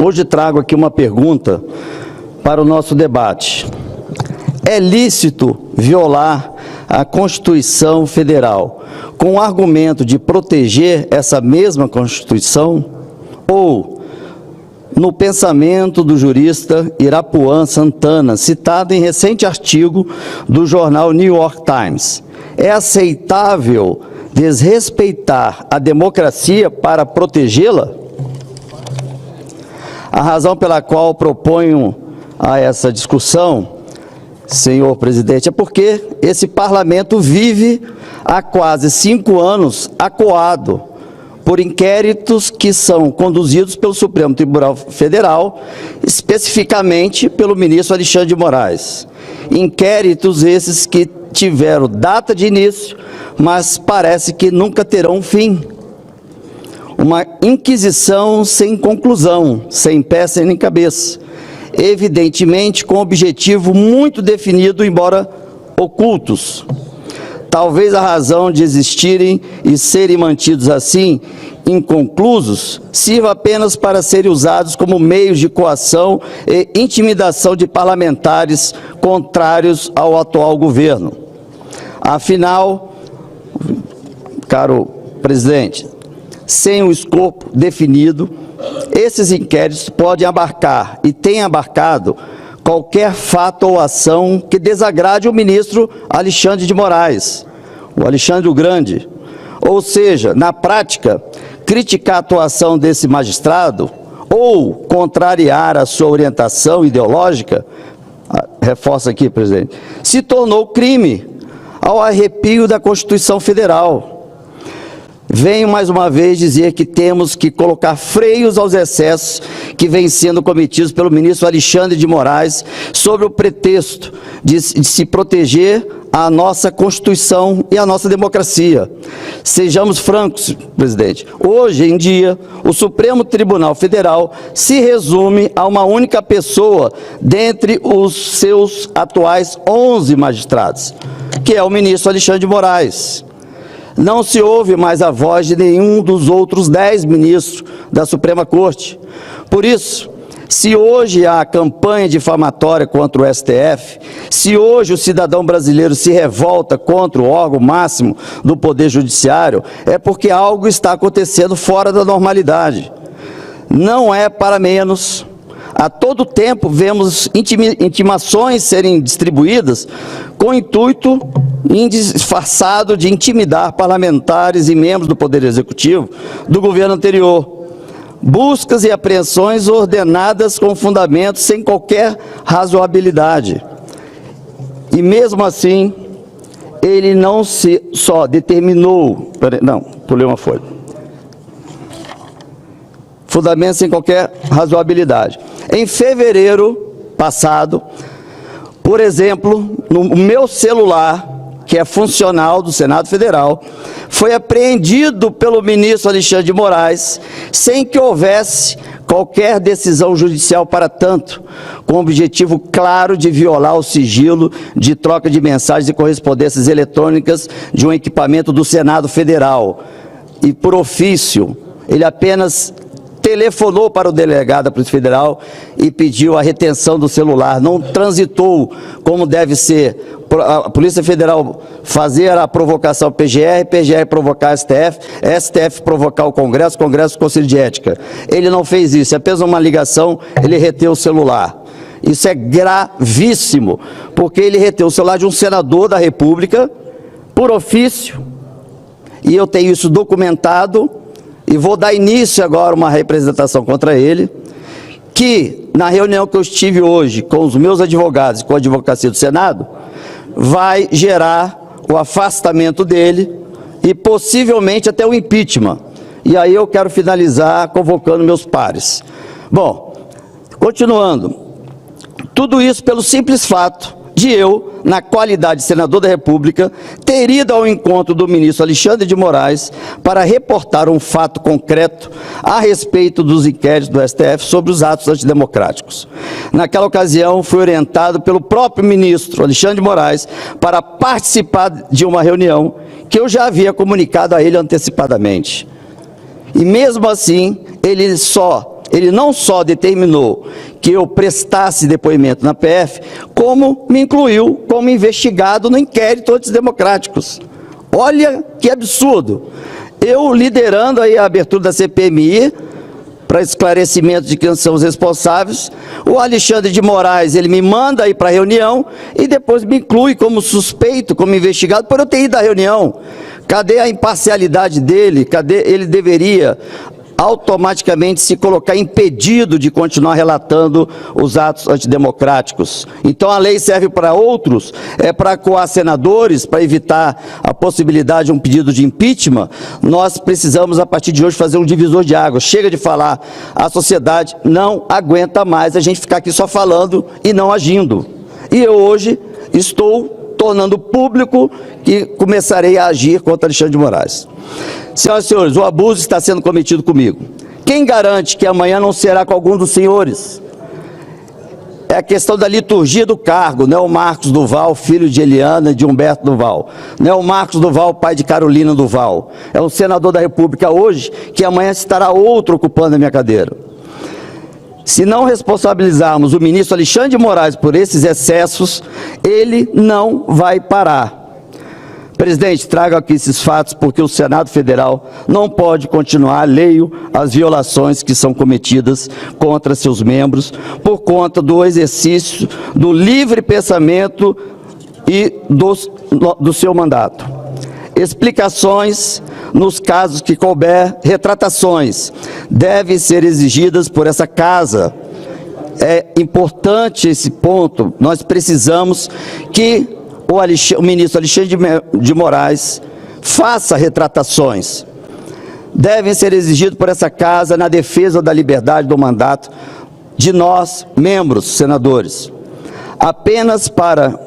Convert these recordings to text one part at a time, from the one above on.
Hoje trago aqui uma pergunta para o nosso debate. É lícito violar a Constituição Federal com o argumento de proteger essa mesma Constituição? Ou, no pensamento do jurista Irapuan Santana, citado em recente artigo do jornal New York Times, é aceitável desrespeitar a democracia para protegê-la? A razão pela qual proponho a essa discussão, senhor presidente, é porque esse parlamento vive há quase 5 anos acuado por inquéritos que são conduzidos pelo Supremo Tribunal Federal, especificamente pelo ministro Alexandre de Moraes. Inquéritos esses que tiveram data de início, mas parece que nunca terão fim. Uma inquisição sem conclusão, sem pé, sem cabeça. Evidentemente com objetivo muito definido, embora ocultos. Talvez a razão de existirem e serem mantidos assim, inconclusos, sirva apenas para serem usados como meios de coação e intimidação de parlamentares contrários ao atual governo. Afinal, caro presidente, sem o escopo definido, esses inquéritos podem abarcar, e têm abarcado, qualquer fato ou ação que desagrade o ministro Alexandre de Moraes, o Alexandre o Grande. Ou seja, na prática, criticar a atuação desse magistrado ou contrariar a sua orientação ideológica, reforço aqui, presidente, se tornou crime ao arrepio da Constituição Federal. Venho mais uma vez dizer que temos que colocar freios aos excessos que vêm sendo cometidos pelo ministro Alexandre de Moraes sob o pretexto de se proteger a nossa Constituição e a nossa democracia. Sejamos francos, presidente. Hoje em dia, o Supremo Tribunal Federal se resume a uma única pessoa dentre os seus atuais 11 magistrados, que é o ministro Alexandre de Moraes. Não se ouve mais a voz de nenhum dos outros 10 ministros da Suprema Corte. Por isso, se hoje há campanha difamatória contra o STF, se hoje o cidadão brasileiro se revolta contra o órgão máximo do Poder Judiciário, é porque algo está acontecendo fora da normalidade. Não é para menos. A todo tempo vemos intimações serem distribuídas com o intuito disfarçado de intimidar parlamentares e membros do Poder Executivo do governo anterior. Buscas e apreensões ordenadas com fundamentos sem qualquer razoabilidade. E mesmo assim, ele não só determinou... Não, pulei uma folha. Fundamentos sem qualquer razoabilidade. Em fevereiro passado, por exemplo, no meu celular, que é funcional do Senado Federal, foi apreendido pelo ministro Alexandre de Moraes, sem que houvesse qualquer decisão judicial para tanto, com o objetivo claro de violar o sigilo de troca de mensagens e correspondências eletrônicas de um equipamento do Senado Federal. E por ofício, ele apenas telefonou para o delegado da Polícia Federal e pediu a retenção do celular, não transitou como deve ser a Polícia Federal fazer a provocação ao PGR, PGR provocar a STF, STF provocar o Congresso, Congresso o Conselho de Ética. Ele não fez isso, é apenas uma ligação, ele reteu o celular. Isso é gravíssimo, porque ele reteu o celular de um senador da República, por ofício, e eu tenho isso documentado, e vou dar início agora a uma representação contra ele, que na reunião que eu estive hoje com os meus advogados e com a advocacia do Senado, vai gerar o afastamento dele e possivelmente até o impeachment. E aí eu quero finalizar convocando meus pares. Bom, continuando, tudo isso pelo simples fato de eu, na qualidade de senador da República, ter ido ao encontro do ministro Alexandre de Moraes para reportar um fato concreto a respeito dos inquéritos do STF sobre os atos antidemocráticos. Naquela ocasião, fui orientado pelo próprio ministro Alexandre de Moraes para participar de uma reunião que eu já havia comunicado a ele antecipadamente. E mesmo assim, ele só ele não só determinou que eu prestasse depoimento na PF, como me incluiu como investigado no inquérito antidemocráticos. Olha que absurdo. Eu liderando aí a abertura da CPMI, para esclarecimento de quem são os responsáveis, o Alexandre de Moraes, ele me manda ir para a reunião e depois me inclui como suspeito, como investigado, por eu ter ido à reunião. Cadê a imparcialidade dele? Cadê? Ele deveria automaticamente se colocar impedido de continuar relatando os atos antidemocráticos. Então a lei serve para outros, para coar senadores, para evitar a possibilidade de um pedido de impeachment. Nós precisamos, a partir de hoje, fazer um divisor de águas. Chega de falar, a sociedade não aguenta mais a gente ficar aqui só falando e não agindo. E eu hoje estou tornando público que começarei a agir contra Alexandre de Moraes. Senhoras e senhores, o abuso está sendo cometido comigo. Quem garante que amanhã não será com algum dos senhores? É a questão da liturgia do cargo, não é o Marcos Duval, filho de Eliana e de Humberto Duval. Não é o Marcos Duval, pai de Carolina Duval. É um senador da República hoje, que amanhã estará outro ocupando a minha cadeira. Se não responsabilizarmos o ministro Alexandre de Moraes por esses excessos, ele não vai parar. Presidente, trago aqui esses fatos porque o Senado Federal não pode continuar alheio às violações que são cometidas contra seus membros por conta do exercício do livre pensamento e do seu mandato. Explicações nos casos que couber, retratações devem ser exigidas por essa casa. É importante esse ponto. Nós precisamos que o ministro Alexandre de Moraes faça retratações. Devem ser exigidos por essa casa na defesa da liberdade do mandato de nós, membros, senadores. Apenas para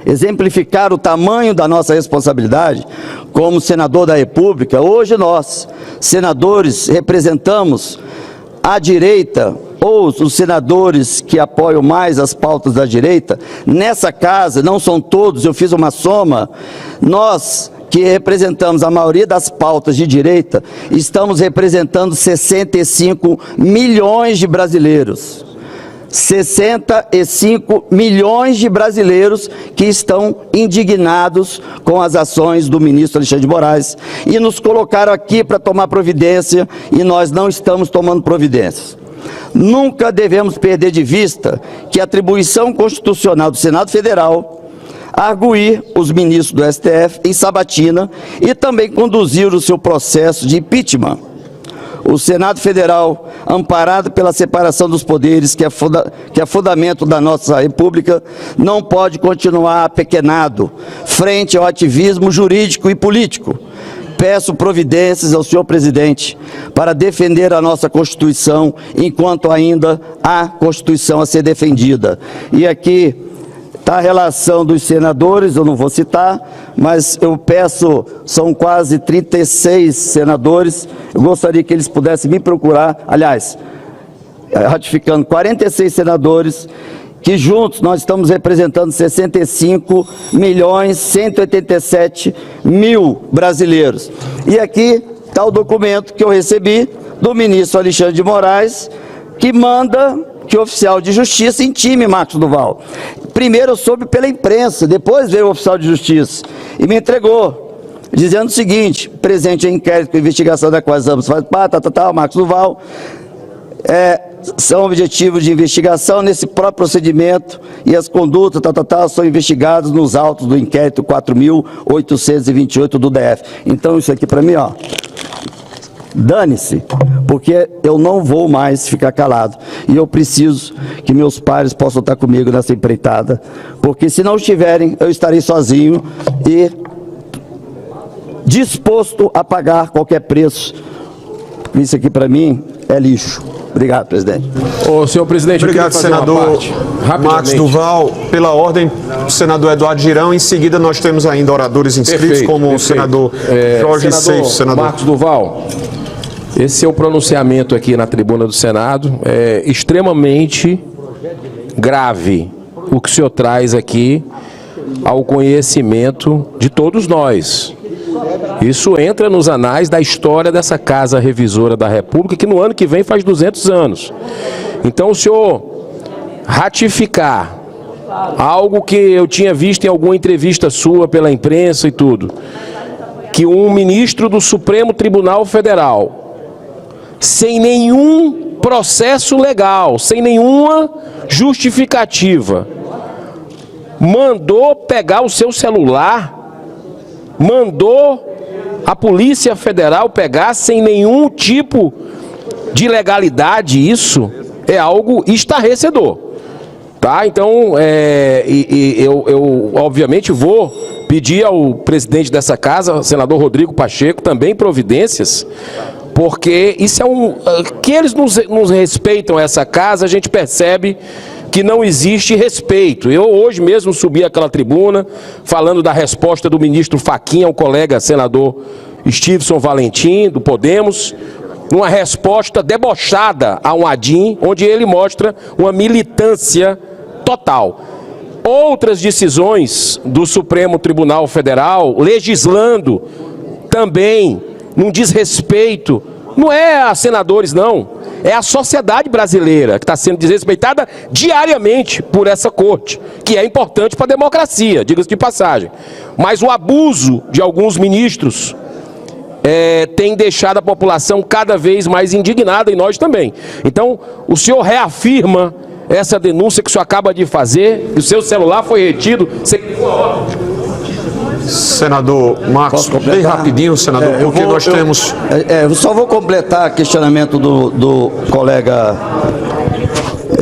exemplificar o tamanho da nossa responsabilidade como senador da República, hoje nós, senadores, representamos a direita, ou os senadores que apoiam mais as pautas da direita, nessa casa, não são todos, eu fiz uma soma, nós que representamos a maioria das pautas de direita, estamos representando 65 milhões de brasileiros. 65 milhões de brasileiros que estão indignados com as ações do ministro Alexandre de Moraes e nos colocaram aqui para tomar providência e nós não estamos tomando providências. Nunca devemos perder de vista que a atribuição constitucional do Senado Federal arguir os ministros do STF em sabatina e também conduzir o seu processo de impeachment. O Senado Federal, amparado pela separação dos poderes, que é fundamento da nossa República, não pode continuar apequenado frente ao ativismo jurídico e político. Peço providências ao senhor presidente para defender a nossa Constituição, enquanto ainda há Constituição a ser defendida. E aqui está a relação dos senadores, eu não vou citar, mas eu peço, são quase 36 senadores, eu gostaria que eles pudessem me procurar, aliás, ratificando 46 senadores, que juntos nós estamos representando 65 milhões 187 mil brasileiros. E aqui está o documento que eu recebi do ministro Alexandre de Moraes, que manda que o oficial de justiça intime Marcos Duval. Primeiro eu soube pela imprensa, depois veio o oficial de justiça e me entregou, dizendo o seguinte: presente em inquérito com investigação da qual ambos faz parte, Marcos Duval, são objetivos de investigação nesse próprio procedimento e as condutas, são investigadas nos autos do inquérito 4.828 do DF. Então isso aqui para mim, ó, dane-se, porque eu não vou mais ficar calado e eu preciso que meus pares possam estar comigo nessa empreitada, porque se não estiverem, eu estarei sozinho e disposto a pagar qualquer preço. Isso aqui para mim é lixo. Obrigado, presidente. Ô, senhor presidente, obrigado, senador Marcos Duval. Pela ordem, o senador Eduardo Girão. Em seguida, nós temos ainda oradores inscritos, como o senador Jorge Seixas. Senador Marcos Duval, esse é o pronunciamento aqui na tribuna do Senado. É extremamente grave o que o senhor traz aqui ao conhecimento de todos nós. Isso entra nos anais da história dessa Casa Revisora da República, que no ano que vem faz 200 anos. Então, o senhor ratificar algo que eu tinha visto em alguma entrevista sua pela imprensa e tudo, que um ministro do Supremo Tribunal Federal, sem nenhum processo legal, sem nenhuma justificativa, mandou pegar o seu celular, mandou a Polícia Federal pegar sem nenhum tipo de legalidade. Isso é algo estarrecedor. Tá? Então, eu obviamente vou pedir ao presidente dessa casa, senador Rodrigo Pacheco, também providências, porque isso que eles nos respeitam essa casa, a gente percebe que não existe respeito. Eu hoje mesmo subi àquela tribuna falando da resposta do ministro Fachin ao colega senador Stevenson Valentim, do Podemos, uma resposta debochada a um ADIM, onde ele mostra uma militância total. Outras decisões do Supremo Tribunal Federal, legislando também num desrespeito, não é a senadores não, é a sociedade brasileira que está sendo desrespeitada diariamente por essa corte, que é importante para a democracia, diga-se de passagem. Mas o abuso de alguns ministros tem deixado a população cada vez mais indignada, e nós também. Então, o senhor reafirma essa denúncia que o senhor acaba de fazer, o seu celular foi retido. Senador Marcos, bem rapidinho, senador, porque nós temos... Eu só vou completar o questionamento do colega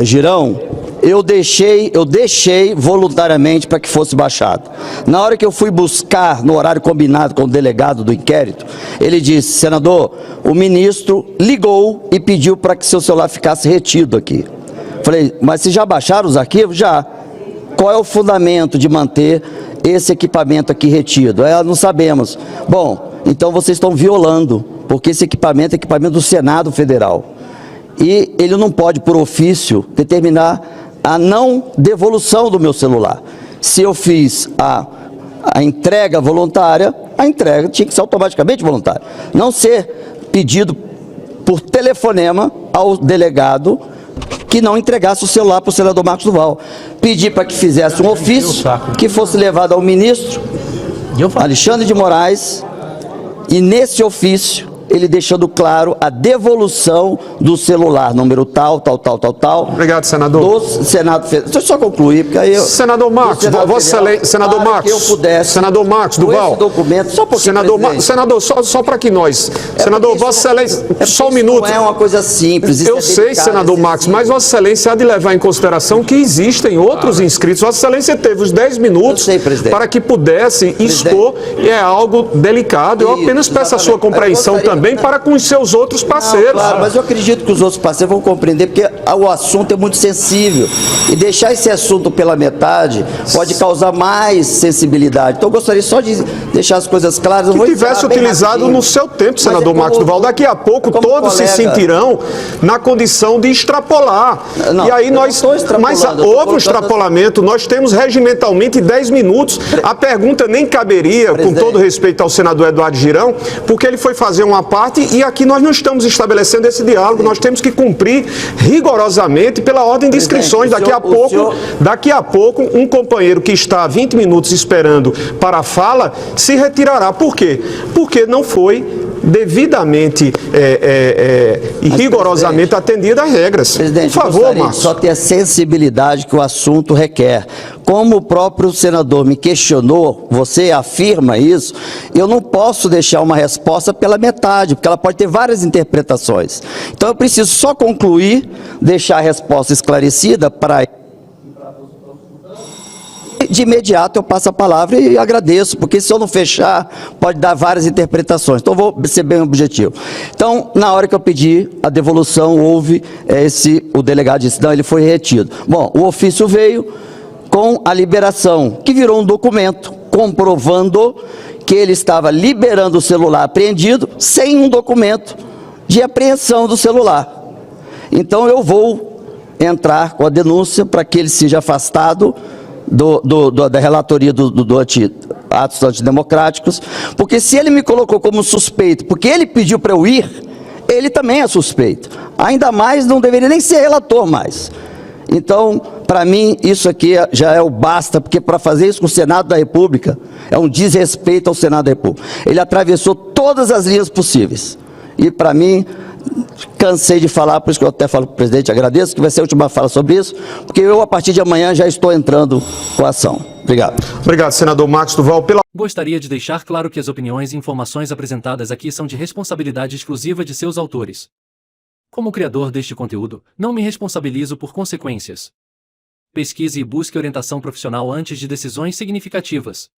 Girão. Eu deixei voluntariamente para que fosse baixado. Na hora que eu fui buscar, no horário combinado com o delegado do inquérito, ele disse: senador, o ministro ligou e pediu para que seu celular ficasse retido aqui. Falei, mas se já baixaram os arquivos? Já. Qual é o fundamento de manter esse equipamento aqui retido? Não sabemos. Bom, então vocês estão violando, porque esse equipamento é equipamento do Senado Federal. E ele não pode, por ofício, determinar a não devolução do meu celular. Se eu fiz a entrega voluntária, a entrega tinha que ser automaticamente voluntária. Não ser pedido por telefonema ao delegado que não entregasse o celular para o senador Marcos Duval. Pedi para que fizesse um ofício que fosse levado ao ministro Alexandre de Moraes, e nesse ofício ele deixando claro a devolução do celular, número tal. Obrigado, senador. Do Senado Federal. Deixa eu só concluir, porque aí senador Marcos, senador Marcos, senador Marcos Duval, esse documento, só porque senador, só para que nós, senador, Vossa Excelência, só um minuto. Não é uma coisa simples. Eu sei, senador Marcos, mas Vossa Excelência há de levar em consideração que existem outros inscritos. Vossa Excelência teve os 10 minutos para que pudesse expor, e é algo delicado. Eu apenas peço a sua compreensão também para com os seus outros parceiros. Não, claro, mas eu acredito que os outros parceiros vão compreender, porque o assunto é muito sensível, e deixar esse assunto pela metade pode causar mais sensibilidade. Então eu gostaria só de deixar as coisas claras. Que tivesse utilizado no seu tempo, senador Marcos Duval. Daqui a pouco todos se sentirão na condição de extrapolar. Não, e aí mas houve um extrapolamento. Nós temos regimentalmente 10 minutos. A pergunta nem caberia, com todo respeito ao senador Eduardo Girão, porque ele foi fazer uma parte, e aqui nós não estamos estabelecendo esse diálogo. Nós temos que cumprir rigorosamente pela ordem de inscrições. Daqui a pouco, um companheiro que está há 20 minutos esperando para a fala se retirará. Por quê? Porque não foi devidamente e rigorosamente atendida às regras. Presidente, por favor, Marcos. Só ter a sensibilidade que o assunto requer. Como o próprio senador me questionou, você afirma isso, eu não posso deixar uma resposta pela metade, porque ela pode ter várias interpretações. Então eu preciso só concluir, deixar a resposta esclarecida para... De imediato eu passo a palavra e agradeço, porque se eu não fechar, pode dar várias interpretações. Então vou ser bem objetivo. Então, na hora que eu pedi a devolução, houve o delegado disse, não, ele foi retido. Bom, o ofício veio com a liberação, que virou um documento comprovando que ele estava liberando o celular apreendido sem um documento de apreensão do celular. Então eu vou entrar com a denúncia para que ele seja afastado da relatoria do atos antidemocráticos, porque se ele me colocou como suspeito, porque ele pediu para eu ir, ele também é suspeito. Ainda mais, não deveria nem ser relator mais. Então, para mim, isso aqui já é o basta, porque para fazer isso com o Senado da República, é um desrespeito ao Senado da República. Ele atravessou todas as linhas possíveis. E, para mim, cansei de falar, por isso que eu até falo para o presidente, agradeço, que vai ser a última fala sobre isso, porque eu, a partir de amanhã, já estou entrando com a ação. Obrigado. Obrigado, senador Marcos Duval. Gostaria de deixar claro que as opiniões e informações apresentadas aqui são de responsabilidade exclusiva de seus autores. Como criador deste conteúdo, não me responsabilizo por consequências. Pesquise e busque orientação profissional antes de decisões significativas.